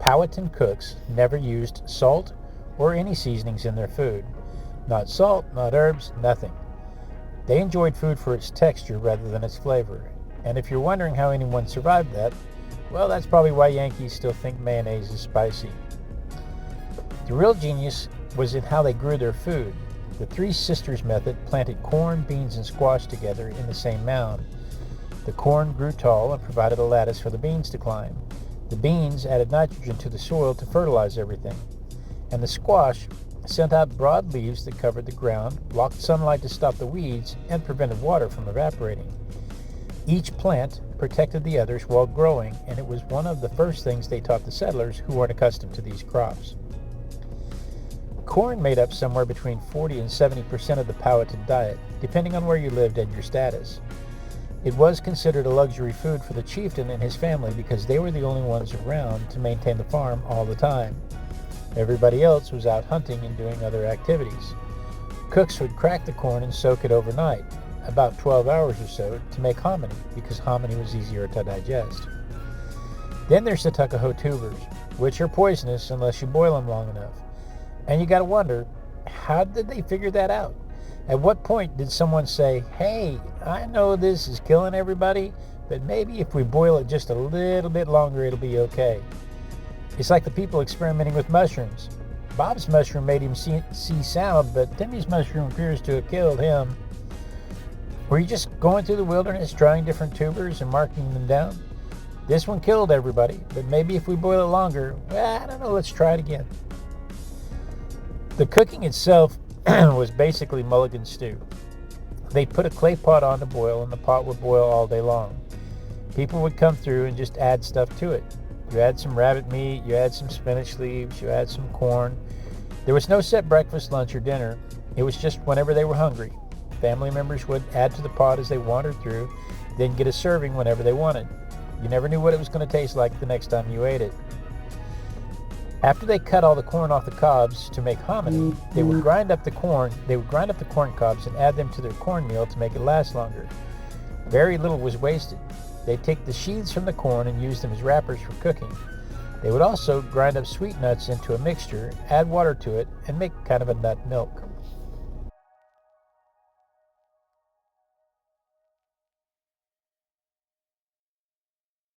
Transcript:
Powhatan cooks never used salt or any seasonings in their food. Not salt, not herbs, nothing. They enjoyed food for its texture rather than its flavor. And if you're wondering how anyone survived that, well, that's probably why Yankees still think mayonnaise is spicy. The real genius was in how they grew their food. The Three Sisters method planted corn, beans, and squash together in the same mound. The corn grew tall and provided a lattice for the beans to climb. The beans added nitrogen to the soil to fertilize everything. And the squash sent out broad leaves that covered the ground, blocked sunlight to stop the weeds, and prevented water from evaporating. Each plant protected the others while growing, and it was one of the first things they taught the settlers who weren't accustomed to these crops. Corn made up somewhere between 40 and 70% of the Powhatan diet, depending on where you lived and your status. It was considered a luxury food for the chieftain and his family because they were the only ones around to maintain the farm all the time. Everybody else was out hunting and doing other activities. Cooks would crack the corn and soak it overnight, about 12 hours or so, to make hominy because hominy was easier to digest. Then there's the Tuckahoe tubers, which are poisonous unless you boil them long enough. And you gotta wonder, how did they figure that out? At what point did someone say, hey, I know this is killing everybody, but maybe if we boil it just a little bit longer, it'll be okay? It's like the people experimenting with mushrooms. Bob's mushroom made him see sound, but Timmy's mushroom appears to have killed him. Were you just going through the wilderness trying different tubers and marking them down? This one killed everybody, but maybe if we boil it longer, well, I don't know, let's try it again. The cooking itself was basically mulligan stew. They'd put a clay pot on to boil, and the pot would boil all day long. People would come through and just add stuff to it. You add some rabbit meat, you add some spinach leaves, you add some corn. There was no set breakfast, lunch, or dinner. It was just whenever they were hungry. Family members would add to the pot as they wandered through, then get a serving whenever they wanted. You never knew what it was going to taste like the next time you ate it. After they cut all the corn off the cobs to make hominy, they would grind up the corn cobs and add them to their cornmeal to make it last longer. Very little was wasted. They'd take the sheaths from the corn and use them as wrappers for cooking. They would also grind up sweet nuts into a mixture, add water to it, and make kind of a nut milk.